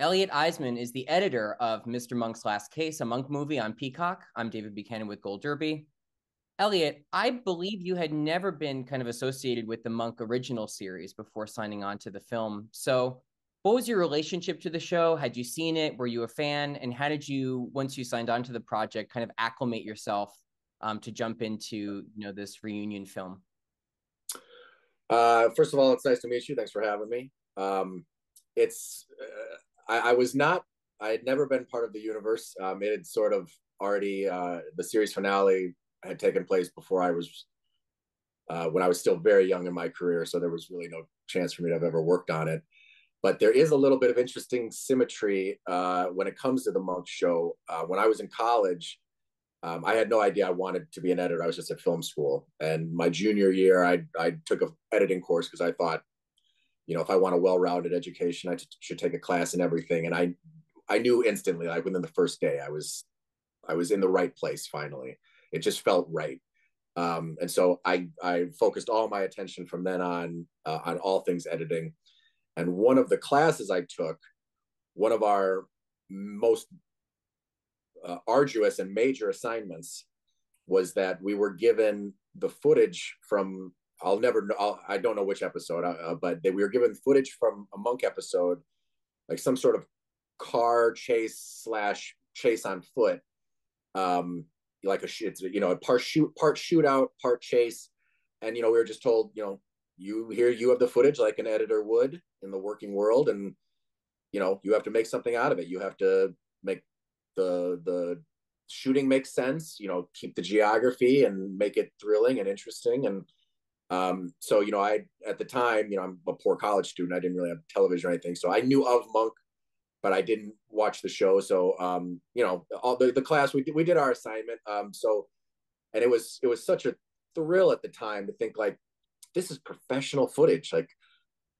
Elliott Eisman is the editor of Mr. Monk's Last Case, a Monk movie on Peacock. I'm David Buchanan with Gold Derby. Elliott, I believe you had never been kind of associated with the Monk original series before signing on to the film. So what was your relationship to the show? Had you seen it? Were you a fan? And how did you, once you signed on to the project, kind of acclimate yourself to jump into this reunion film? First of all, it's nice to meet you. Thanks for having me. It's I was not. I had never been part of the universe. It had sort of already the series finale had taken place before I was when I was still very young in my career, so there was really no chance for me to have ever worked on it. But there is a little bit of interesting symmetry when it comes to the Monk show. When I was in college, I had no idea I wanted to be an editor. I was just at film school. And my junior year, I took an editing course because I thought, if I want a well-rounded education, I should take a class in everything. And I knew instantly, like within the first day, I was in the right place finally. It just felt right. And so I focused all my attention from then on all things editing. And one of the classes I took, one of our most arduous and major assignments was that we were given the footage from I don't know which episode, but we were given footage from a Monk episode, like some sort of car chase on foot, like a part shootout, part chase, and we were just told, you have the footage like an editor would in the working world, and you have to make something out of it. You have to make the shooting make sense, keep the geography and make it thrilling and interesting. And so I at the time, I'm a poor college student. I didn't really have television or anything, so I knew of Monk, but I didn't watch the show. So all the class, we did our assignment. And it was such a thrill at the time to think, like, this is professional footage. Like,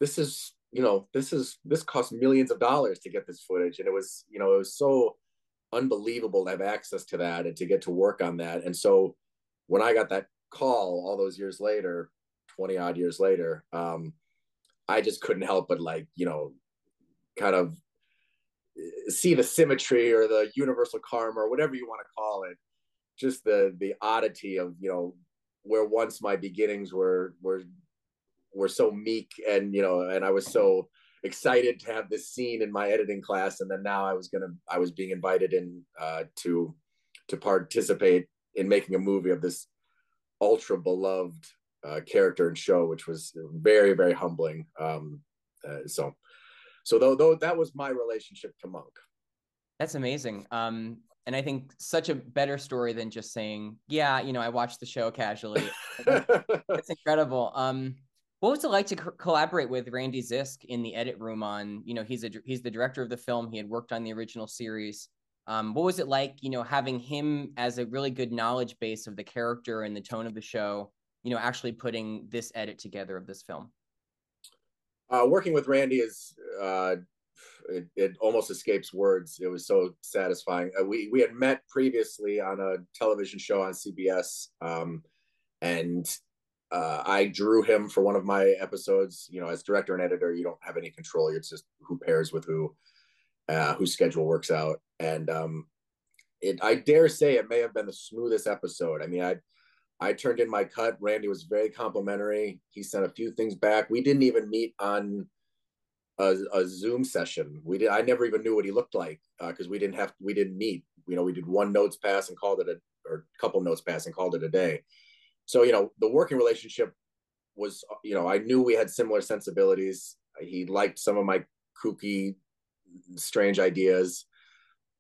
this is this cost millions of dollars to get this footage, and it was so unbelievable to have access to that and to get to work on that. And so when I got that call all those years later, 20 odd years later, I just couldn't help but kind of see the symmetry or the universal karma or whatever you want to call it. Just the oddity of, where once my beginnings were so meek, and and I was so excited to have this scene in my editing class, and then now I was being invited in to participate in making a movie of this ultra beloved character and show, which was very, very humbling. So though that was my relationship to Monk. That's amazing. And I think such a better story than just saying, yeah, I watched the show casually. That's incredible. What was it like to collaborate with Randy Zisk in the edit room on, he's the director of the film. He had worked on the original series. What was it like, having him as a really good knowledge base of the character and the tone of the show, actually putting this edit together of this film? Working with Randy is, it almost escapes words. It was so satisfying. We had met previously on a television show on CBS, and I drew him for one of my episodes. As director and editor, you don't have any control. It's just who pairs with who, whose schedule works out. And I dare say it may have been the smoothest episode. I mean, I turned in my cut. Randy was very complimentary. He sent a few things back. We didn't even meet on a Zoom session. I never even knew what he looked like because we didn't meet. We did one notes pass and called it or a couple notes pass and called it a day. So the working relationship was, I knew we had similar sensibilities. He liked some of my kooky, strange ideas.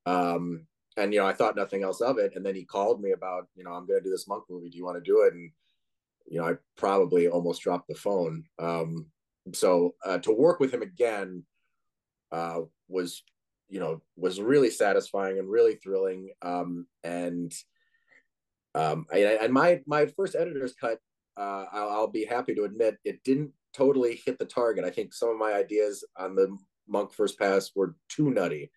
And I thought nothing else of it. And then he called me about, I'm going to do this Monk movie. Do you want to do it? And I probably almost dropped the phone. So to work with him again was really satisfying and really thrilling. And my first editor's cut, I'll be happy to admit, it didn't totally hit the target. I think some of my ideas on the Monk first pass were too nutty,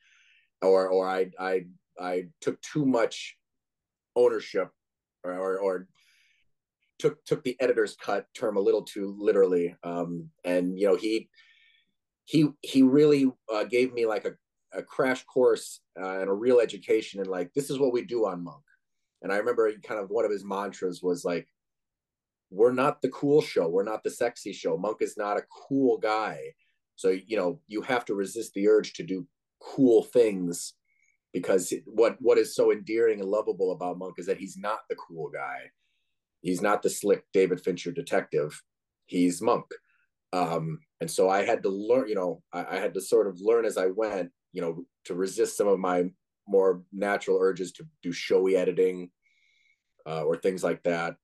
or I took too much ownership, or took the editor's cut term a little too literally. And he really gave me like a crash course and a real education in like, this is what we do on Monk. And I remember kind of one of his mantras was like, we're not the cool show. We're not the sexy show. Monk is not a cool guy. So, you know, you have to resist the urge to do cool things, because what is so endearing and lovable about Monk is that he's not the cool guy. He's not the slick David Fincher detective. He's Monk. And so I had to learn, you know, I had to sort of learn as I went, you know, to resist some of my more natural urges to do showy editing or things like that.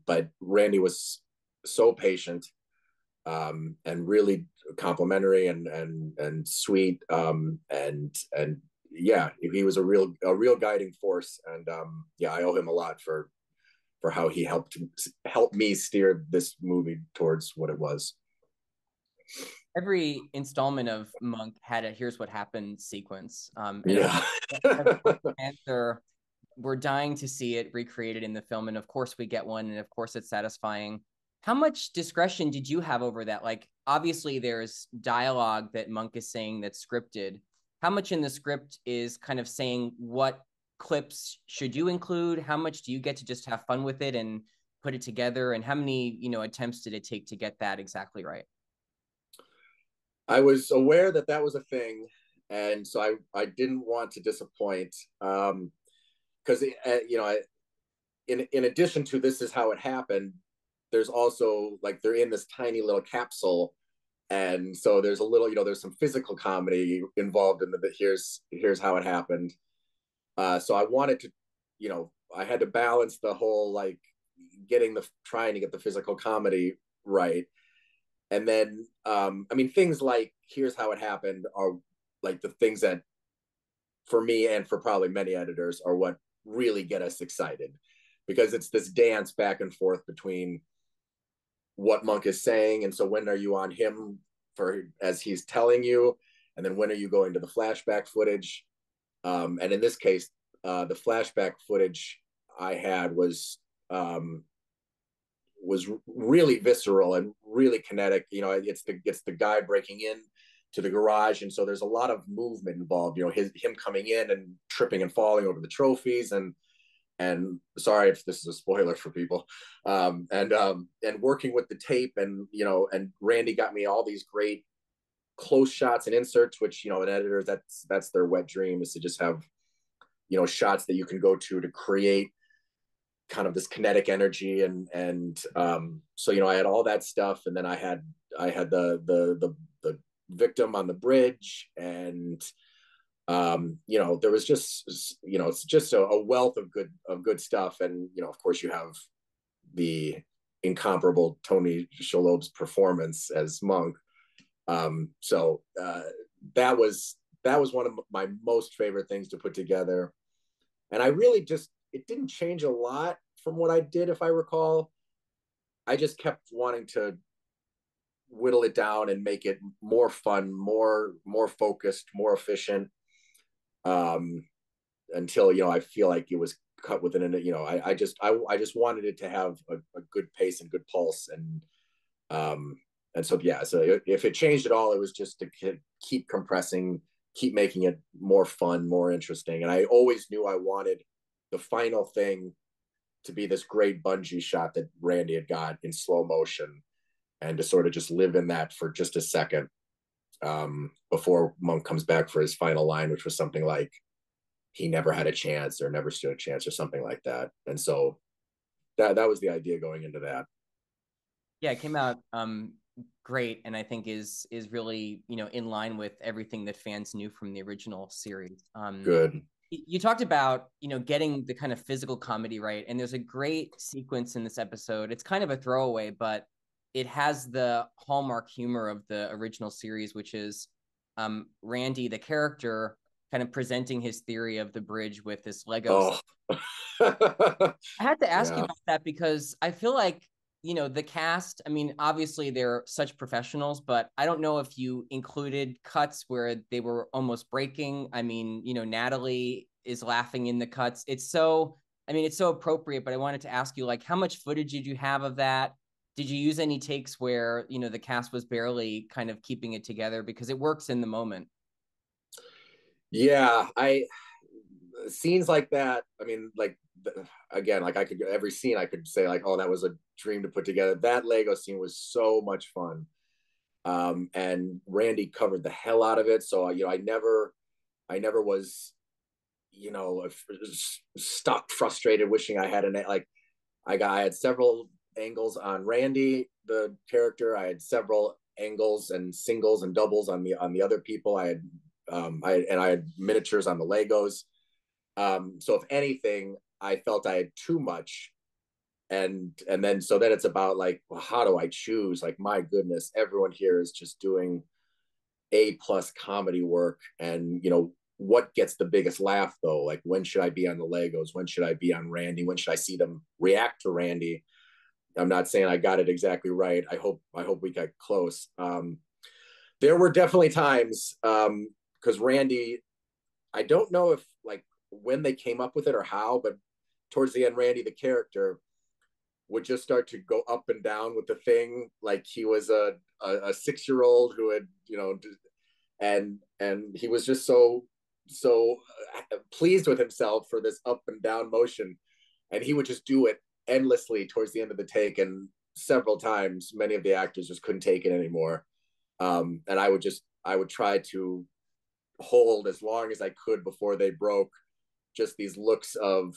But Randy was so patient and really complimentary and sweet. And yeah, he was a real guiding force. And yeah, I owe him a lot for how he helped me steer this movie towards what it was. Every installment of Monk had a "Here's What Happened" sequence. Yeah. Panther, we're dying to see it recreated in the film, and of course we get one, and of course it's satisfying. How much discretion did you have over that? Like, obviously there's dialogue that Monk is saying that's scripted. How much in the script is kind of saying what clips should you include? How much do you get to just have fun with it and put it together? And how many, you know, attempts did it take to get that exactly right? I was aware that that was a thing, and so I didn't want to disappoint, because you know, in addition to this is how it happened, there's also like they're in this tiny little capsule, and so there's a little, you know, there's some physical comedy involved in the here's how it happened. So I wanted to, you know, I had to balance the whole like trying to get the physical comedy right. And then I mean, things like here's how it happened are like the things that for me and for probably many editors are what really get us excited, because it's this dance back and forth between what Monk is saying, and so when are you on him for as he's telling you, and then when are you going to the flashback footage. And in this case, the flashback footage I had was really visceral and really kinetic. You know, it's the guy breaking in to the garage, and so there's a lot of movement involved. You know, him coming in and tripping and falling over the trophies, and sorry if this is a spoiler for people, and working with the tape, and you know, and Randy got me all these great close shots and inserts, which, you know, an editor, that's their wet dream, is to just have, you know, shots that you can go to create kind of this kinetic energy. And so, you know, I had all that stuff, and then I had the victim on the bridge, and you know, there was just, you know, it's just a wealth of good stuff. And you know, of course, you have the incomparable Tony Shalhoub's performance as Monk. So that was one of my most favorite things to put together. And I really just, it didn't change a lot from what I did, if I recall. I just kept wanting to whittle it down and make it more fun, more focused, more efficient, until, you know, I feel like it was cut within an, you know, I just wanted it to have a good pace and good pulse. And so, yeah, so if it changed at all, it was just to keep compressing, keep making it more fun, more interesting. And I always knew I wanted the final thing to be this great bungee shot that Randy had got in slow motion, and to sort of just live in that for just a second, before Monk comes back for his final line, which was something like, he never had a chance, or never stood a chance, or something like that. And so that was the idea going into that. Yeah, it came out great, and I think is really, you know, in line with everything that fans knew from the original series. Good. You talked about, you know, getting the kind of physical comedy right, and there's a great sequence in this episode. It's kind of a throwaway, but it has the hallmark humor of the original series, which is Randy, the character, kind of presenting his theory of the bridge with this Lego. Oh. I had to ask Yeah. you about that because I feel like, you know, the cast, I mean, obviously they're such professionals, but I don't know if you included cuts where they were almost breaking. I mean, you know, Natalie is laughing in the cuts. It's so appropriate, but I wanted to ask you, like, how much footage did you have of that? Did you use any takes where, you know, the cast was barely kind of keeping it together, because it works in the moment? Yeah, I scenes like that. I mean, like again, like I could every scene I could say like, oh, that was a dream to put together. That Lego scene was so much fun, and Randy covered the hell out of it. So I never was, stuck, frustrated, wishing I had like I had several angles on Randy, the character. I had several angles and singles and doubles on the other people. I had miniatures on the Legos. So if anything, I felt I had too much. And then so then it's about like, well, how do I choose? Like, my goodness, everyone here is just doing A+ comedy work. And what gets the biggest laugh though? Like, when should I be on the Legos? When should I be on Randy? When should I see them react to Randy? I'm not saying I got it exactly right. I hope we got close. There were definitely times, because Randy, I don't know if like when they came up with it or how, but towards the end, Randy, the character, would just start to go up and down with the thing, like he was a 6-year-old who had, and he was just so pleased with himself for this up and down motion, and he would just do it endlessly towards the end of the take, and several times many of the actors just couldn't take it anymore. And I would try to hold as long as I could before they broke, just these looks of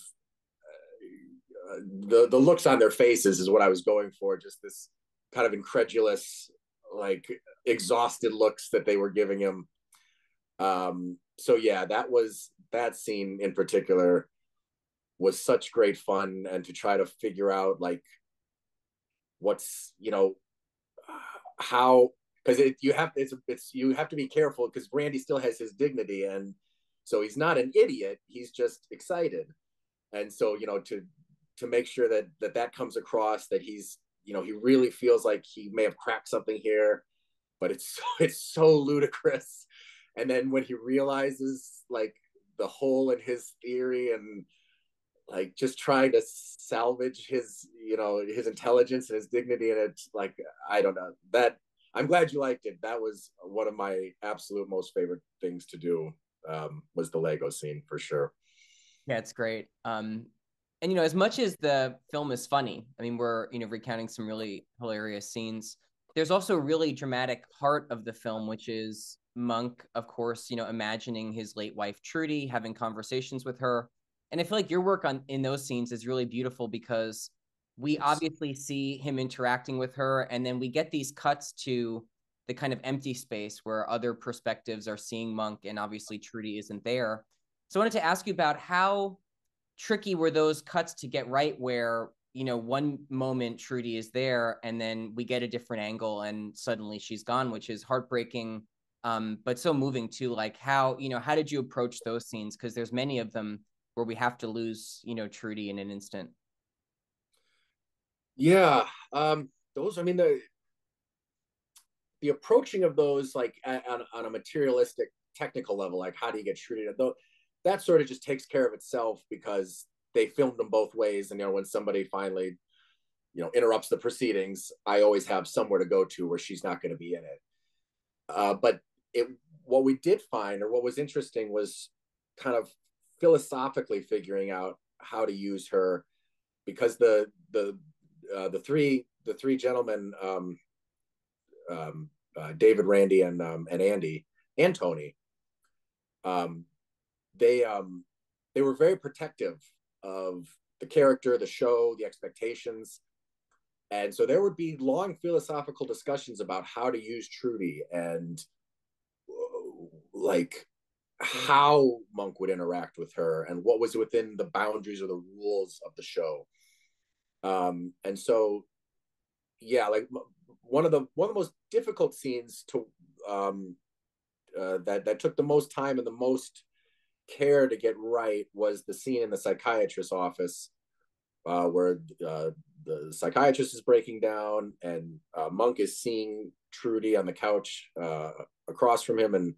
the looks on their faces is what I was going for. Just this kind of incredulous, like exhausted looks that they were giving him. So yeah, that scene in particular was such great fun, and to try to figure out like what's how, because you have to be careful, because Randy still has his dignity, and so he's not an idiot, he's just excited. And so to make sure that comes across, that he's he really feels like he may have cracked something here, but it's so ludicrous. And then when he realizes like the hole in his theory, and like just trying to salvage his intelligence and his dignity, and it's like, I don't know, that I'm glad you liked it. That was one of my absolute most favorite things to do, was the Lego scene for sure. Yeah, it's great. And as much as the film is funny, I mean, we're recounting some really hilarious scenes. There's also a really dramatic heart of the film, which is Monk, of course, imagining his late wife Trudy, having conversations with her. And I feel like your work in those scenes is really beautiful, because we obviously see him interacting with her, and then we get these cuts to the kind of empty space where other perspectives are seeing Monk, and obviously Trudy isn't there. So I wanted to ask you about how tricky were those cuts to get right, where one moment Trudy is there, and then we get a different angle and suddenly she's gone, which is heartbreaking, but so moving too. Like, how did you approach those scenes, because there's many of them where we have to lose Trudy in an instant. Yeah, those, I mean, the approaching of those, like on a materialistic technical level, like how do you get Trudy, though, that sort of just takes care of itself, because they filmed them both ways. And when somebody finally interrupts the proceedings, I always have somewhere to go to where she's not going to be in it. But what we did find, or what was interesting, was kind of philosophically figuring out how to use her, because the three gentlemen, David, Randy, and Andy and Tony, they were very protective of the character, the show, the expectations. And so there would be long philosophical discussions about how to use Trudy, and like how Monk would interact with her, and what was within the boundaries or the rules of the show. And so, yeah, like one of the most difficult scenes to that took the most time and the most care to get right was the scene in the psychiatrist's office, where the psychiatrist is breaking down, and Monk is seeing Trudy on the couch across from him,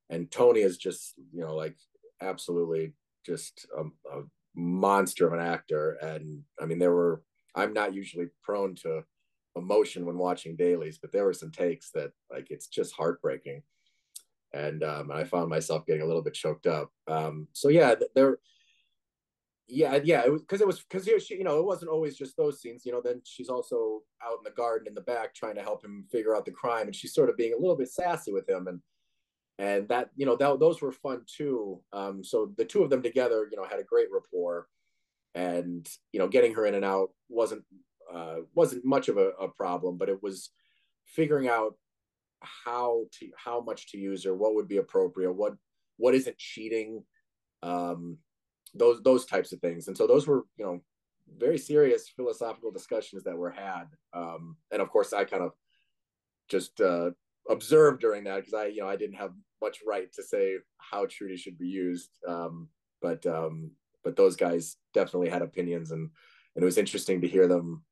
and Tony is just like absolutely just a monster of an actor. And I mean, I'm not usually prone to emotion when watching dailies, but there were some takes that, like, it's just heartbreaking. and I found myself getting a little bit choked up. So yeah, there. Yeah, it was because she, it wasn't always just those scenes. Then she's also out in the garden in the back trying to help him figure out the crime, and she's sort of being a little bit sassy with him, and that those were fun too. So the two of them together, had a great rapport, and getting her in and out wasn't much of a problem, but it was figuring out how much to use her, what would be appropriate, what isn't cheating, those types of things. And so those were very serious philosophical discussions that were had, and of course I kind of just observed during that, because I didn't have much right to say how Trudy should be used, but those guys definitely had opinions, and it was interesting to hear them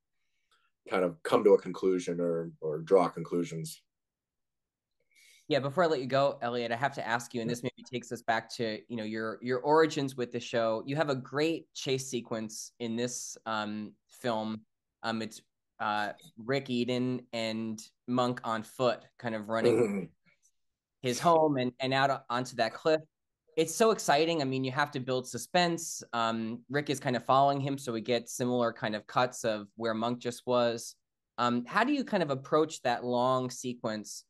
kind of come to a conclusion or draw conclusions. Yeah, before I let you go, Elliott, I have to ask you, and this maybe takes us back to your origins with the show. You have a great chase sequence in this film. It's Rick Eden and Monk on foot, kind of running his home and out onto that cliff. It's so exciting. I mean, you have to build suspense. Rick is kind of following him, so we get similar kind of cuts of where Monk just was. How do you kind of approach that long sequence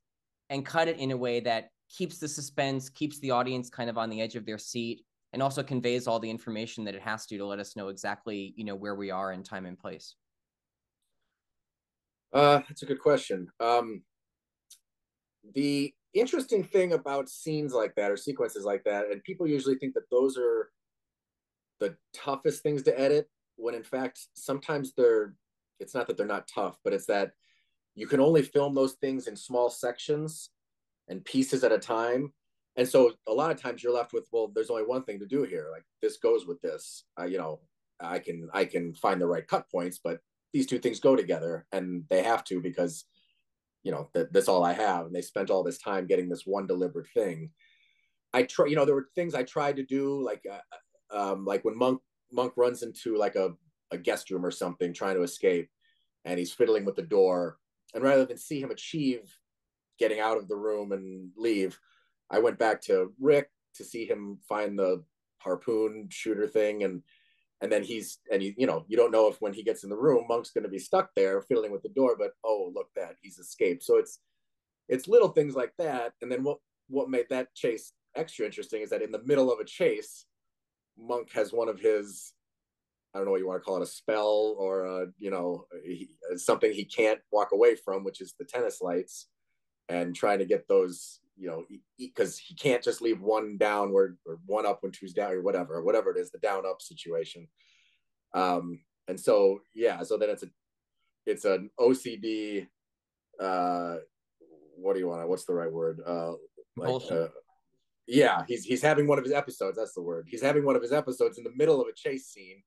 and cut it in a way that keeps the suspense, keeps the audience kind of on the edge of their seat, and also conveys all the information that it has to let us know exactly, where we are in time and place? That's a good question. The interesting thing about scenes like that or sequences like that, and people usually think that those are the toughest things to edit, when in fact sometimes it's not that they're not tough, but it's that you can only film those things in small sections and pieces at a time. And so a lot of times you're left with, well, there's only one thing to do here. Like, this goes with this. I can find the right cut points, but these two things go together, and they have to, because that's all I have. And they spent all this time getting this one deliberate thing. There were things I tried to do, like when Monk runs into like a guest room or something, trying to escape, and he's fiddling with the door. And rather than see him achieve getting out of the room and leave, I went back to Rick to see him find the harpoon shooter thing, and then you don't know if when he gets in the room, Monk's going to be stuck there fiddling with the door, but oh, look, that he's escaped. So it's little things like that. And then what made that chase extra interesting is that in the middle of a chase, Monk has one of his, I don't know what you want to call it, a spell or something he can't walk away from, which is the tennis lights, and trying to get those, because he can't just leave one down or one up when two's down, or whatever it is, the down up situation. And so so then it's an OCD. What's the right word? He's having one of his episodes. That's the word. He's having one of his episodes in the middle of a chase scene.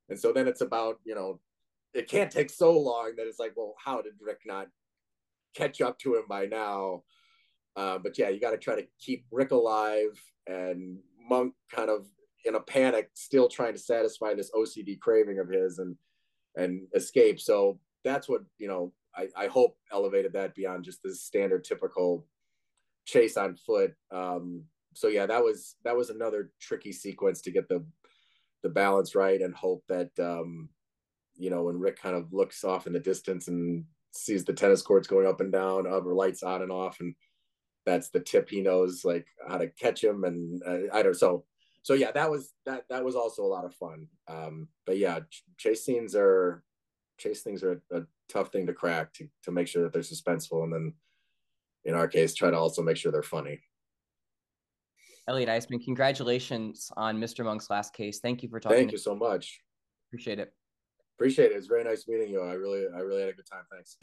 And so then it's about, it can't take so long that it's like, well, how did Rick not catch up to him by now? But yeah, you got to try to keep Rick alive, and Monk kind of in a panic, still trying to satisfy this OCD craving of his and escape. So that's what, I hope elevated that beyond just the standard typical chase on foot. So yeah, that was another tricky sequence to get the balance right, and hope that when Rick kind of looks off in the distance and sees the tennis courts going up and down, or lights on and off, and that's the tip he knows, like, how to catch him. And I don't so yeah, that was also a lot of fun. But yeah, chase things are a tough thing to crack, to make sure that they're suspenseful, and then in our case try to also make sure they're funny. Elliott Eisman, congratulations on Mr. Monk's Last Case. Thank you for talking. Thank you so much. Appreciate it. Appreciate it. It's very nice meeting you. I really had a good time. Thanks.